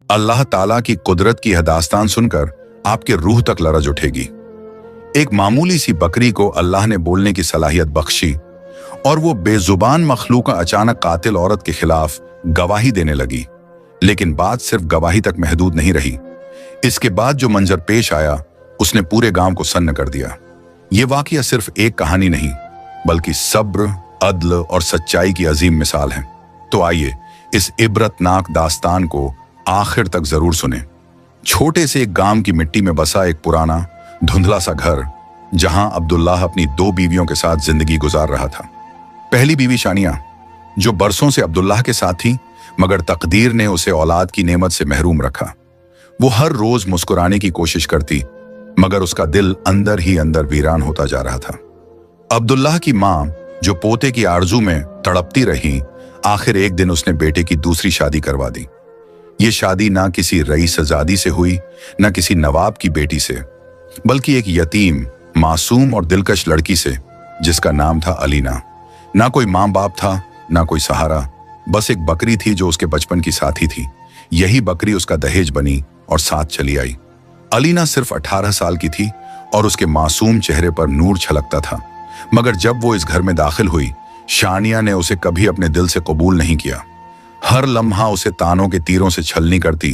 अल्लाह ताला की कुदरत की यह दास्तान सुनकर आपके रूह तक लरज उठेगी। एक मामूली सी बकरी को अल्लाह ने बोलने की सलाहियत बख्शी और वो बेजुबान मखलूक अचानक कातिल औरत के खिलाफ गवाही देने लगी। लेकिन बात सिर्फ गवाही तक महदूद नहीं रही। इसके बाद जो मंजर पेश आया उसने पूरे गांव को सन्न कर दिया। ये वाकया सिर्फ एक कहानी नहीं बल्कि सब्र, अदल और सच्चाई की अजीम मिसाल है। तो आइए इस इबरतनाक दास्तान को आखिर तक जरूर सुने। छोटे से एक गांव की मिट्टी में बसा एक पुराना धुंधला सा घर, जहां अब्दुल्लाह अपनी 2 बीवियों के साथ जिंदगी गुजार रहा था। पहली बीवी शानिया, जो बरसों से अब्दुल्लाह के साथ थी, मगर तकदीर ने उसे औलाद की नेमत से महरूम रखा। वो हर रोज मुस्कुराने की कोशिश करती, मगर उसका दिल अंदर ही अंदर वीरान होता जा रहा था। अब्दुल्लाह की मां, जो पोते की आरजू में तड़पती रही, आखिर एक दिन उसने बेटे की दूसरी शादी करवा दी। ये शादी ना किसी रईसजादी से हुई, ना किसी नवाब की बेटी से, बल्कि एक यतीम, मासूम और दिलकश लड़की से, जिसका नाम था अलीना। ना कोई माँ बाप था, ना कोई सहारा, बस एक बकरी थी जो उसके बचपन की साथी थी। यही बकरी उसका दहेज बनी और साथ चली आई। अलीना सिर्फ 18 साल की थी और उसके मासूम चेहरे पर नूर छलकता था। मगर जब वो इस घर में दाखिल हुई, शानिया ने उसे कभी अपने दिल से कबूल नहीं किया। हर लम्हा उसे तानों के तीरों से छलनी करती,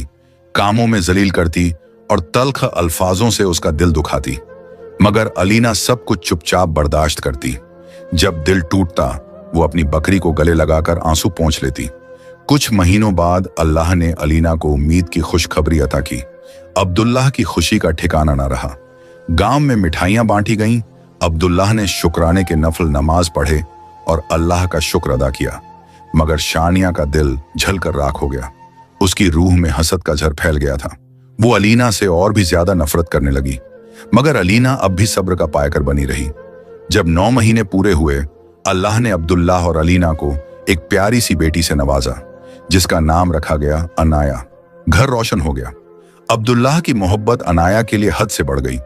कामों में जलील करती और तल्ख अल्फाजों से उसका दिल दुखाती। मगर अलीना सब कुछ चुपचाप बर्दाश्त करती। जब दिल टूटता, वो अपनी बकरी को गले लगाकर आंसू पोंछ लेती। कुछ महीनों बाद अल्लाह ने अलीना को उम्मीद की खुशखबरी अता की। अब्दुल्लाह की खुशी का ठिकाना न रहा। गांव में मिठाइयां बांटी गईं। अब्दुल्लाह ने शुक्राने के नफल नमाज पढ़े और अल्लाह का शुक्र अदा किया। मगर शानिया का दिल जलकर राख हो गया। उसकी रूह में हसद का झर फैल गया था। वो अलीना से और भी ज्यादा नफरत करने लगी। मगर अलीना अब भी सब्र का पायकर बनी रही। जब 9 महीने पूरे हुए, अल्लाह ने अब्दुल्लाह और अलीना को एक प्यारी सी बेटी से नवाजा, जिसका नाम रखा गया अनाया। घर रोशन हो गया। अब्दुल्लाह की मोहब्बत अनाया के लिए हद से बढ़ गई।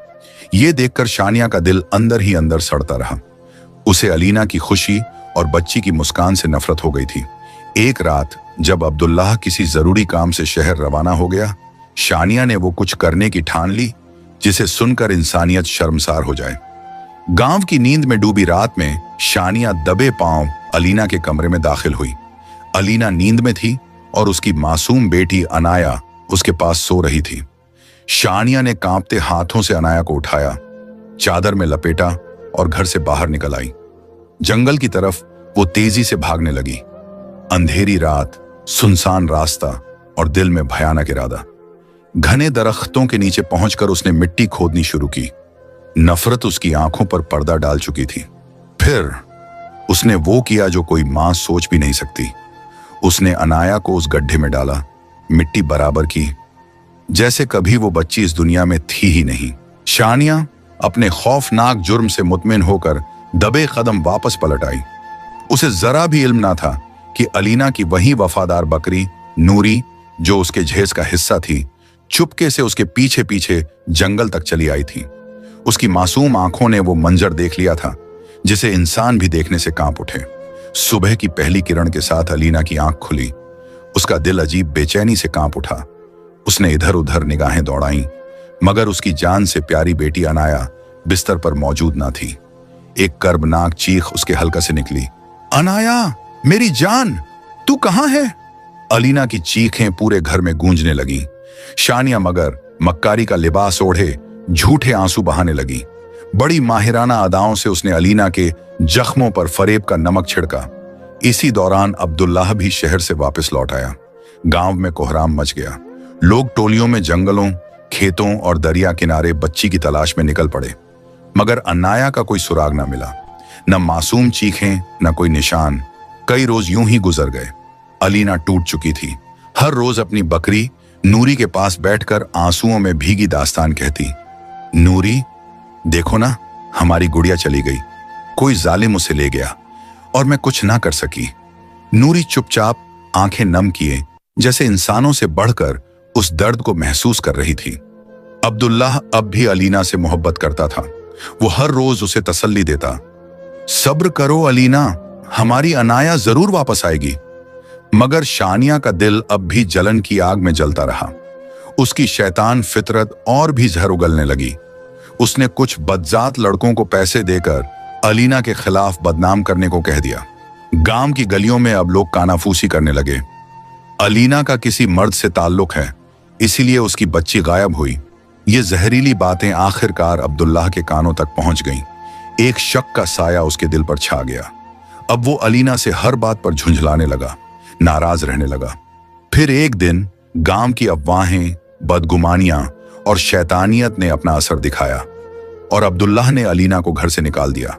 ये देखकर शानिया का दिल अंदर ही अंदर सड़ता रहा। उसे अलीना की खुशी और बच्ची की मुस्कान से नफरत हो गई थी। एक रात जब अब्दुल्लाह किसी जरूरी काम से शहर रवाना हो गया, शानिया ने वो कुछ करने की ठान ली जिसे सुनकर इंसानियत शर्मसार हो जाए। गांव की नींद में डूबी रात में शानिया दबे पांव अलीना के कमरे में दाखिल हुई। अलीना नींद में थी और उसकी मासूम बेटी अनाया उसके पास सो रही थी। शानिया ने कांपते हाथों से अनाया को उठाया, चादर में लपेटा और घर से बाहर निकल आई। जंगल की तरफ वो तेजी से भागने लगी। अंधेरी रात, सुनसान रास्ता और दिल में भयानक इरादा। घने दरख्तों के नीचे पहुंचकर उसने मिट्टी खोदनी शुरू की। नफरत उसकी आंखों पर पर्दा डाल चुकी थी। फिर उसने वो किया जो कोई मां सोच भी नहीं सकती। उसने अनाया को उस गड्ढे में डाला, मिट्टी बराबर की, जैसे कभी वो बच्ची इस दुनिया में थी ही नहीं। शानिया अपने खौफनाक जुर्म से मुतमिन होकर दबे कदम वापस पलट आई। उसे जरा भी इल्म ना था कि अलीना की वही वफादार बकरी नूरी, जो उसके जहेज का हिस्सा थी, चुपके से उसके पीछे पीछे जंगल तक चली आई थी। उसकी मासूम आंखों ने वो मंजर देख लिया था जिसे इंसान भी देखने से कांप उठे। सुबह की पहली किरण के साथ अलीना की आंख खुली। उसका दिल अजीब बेचैनी से कांप उठा। उसने इधर उधर निगाहें दौड़ाईं, मगर उसकी जान से प्यारी बेटी अनाया बिस्तर पर मौजूद ना थी। एक कर्बनाक चीख उसके हल्का से निकली, अनाया, मेरी जान, तू कहां है? अलीना की चीखें पूरे घर में गूंजने लगी। शानिया मगर मक्कारी का लिबास ओढ़े झूठे आंसू बहाने लगी। बड़ी माहिराना अदाओं से उसने अलीना के जख्मों पर फरेब का नमक छिड़का। इसी दौरान अब्दुल्लाह भी शहर से वापस लौट आया। गांव में कोहराम मच गया। लोग टोलियों में जंगलों, खेतों और दरिया किनारे बच्ची की तलाश में निकल पड़े, मगर अनाया का कोई सुराग न मिला। न मासूम चीखें, न कोई निशान। कई रोज यूं ही गुजर गए। अलीना टूट चुकी थी। हर रोज अपनी बकरी नूरी के पास बैठकर आंसुओं में भीगी दास्तान कहती, नूरी, देखो ना, हमारी गुड़िया चली गई। कोई जालिम उसे ले गया और मैं कुछ ना कर सकी। नूरी चुपचाप आंखें नम किए, जैसे इंसानों से बढ़कर उस दर्द को महसूस कर रही थी। अब्दुल्लाह अब भी अलीना से मोहब्बत करता था। वो हर रोज उसे तसल्ली देता, सब्र करो अलीना, हमारी अनाया जरूर वापस आएगी। मगर शानिया का दिल अब भी जलन की आग में जलता रहा। उसकी शैतान फितरत और भी जहर उगलने लगी। उसने कुछ बदजात लड़कों को पैसे देकर अलीना के खिलाफ बदनाम करने को कह दिया। गांव की गलियों में अब लोग कानाफूसी करने लगे। अलीना का किसी मर्द से ताल्लुक है, इसीलिए उसकी बच्ची गायब हुई। ये जहरीली बातें आखिरकार अब्दुल्लाह के कानों तक पहुंच गईं। एक शक का साया उसके दिल पर छा गया। अब वो अलीना से हर बात पर झुंझलाने लगा, नाराज रहने लगा। फिर एक दिन गांव की अफवाहें, बदगुमानियां और शैतानियत ने अपना असर दिखाया और अब्दुल्लाह ने अलीना को घर से निकाल दिया।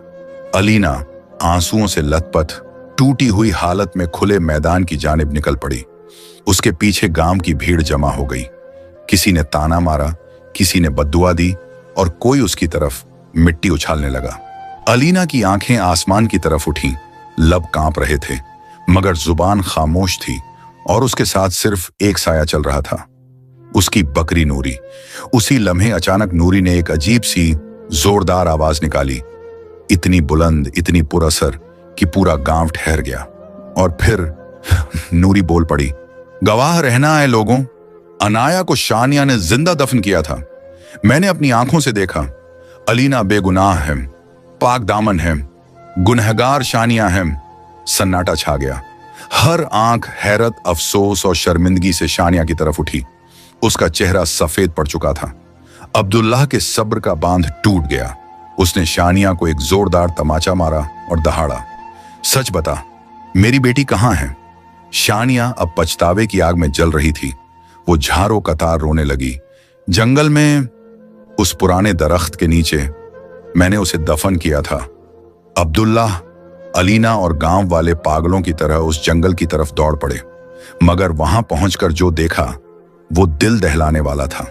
अलीना आंसुओं से लथपथ, टूटी हुई हालत में खुले मैदान की जानिब निकल पड़ी। उसके पीछे गांव की भीड़ जमा हो गई। किसी ने ताना मारा, किसी ने बद्दुआ दी और कोई उसकी तरफ मिट्टी उछालने लगा। अलीना की आंखें आसमान की तरफ उठीं, लब कांप रहे थे, मगर जुबान खामोश थी और उसके साथ सिर्फ एक साया चल रहा था, उसकी बकरी नूरी। उसी लम्हे अचानक नूरी ने एक अजीब सी जोरदार आवाज निकाली, इतनी बुलंद, इतनी पुरअसर कि पूरा गांव ठहर गया। और फिर नूरी बोल पड़ी, गवाह रहना है लोगों, अनाया को शानिया ने जिंदा दफन किया था। मैंने अपनी आंखों से देखा। अलीना बेगुनाह है, पाक दामन है, गुनहगार शानिया है। सन्नाटा छा गया। हर आंख हैरत, अफसोस और शर्मिंदगी से शानिया की तरफ उठी। उसका चेहरा सफेद पड़ चुका था। अब्दुल्लाह के सब्र का बांध टूट गया। उसने शानिया को एक जोरदार तमाचा मारा और दहाड़ा, सच बता, मेरी बेटी कहाँ है? शानिया अब पछतावे की आग में जल रही थी। वो झारों कतार रोने लगी। जंगल में, उस पुराने दरख्त के नीचे मैंने उसे दफन किया था। अब्दुल्लाह, अलीना और गांव वाले पागलों की तरह उस जंगल की तरफ दौड़ पड़े, मगर वहां पहुंचकर जो देखा वो दिल दहलाने वाला था।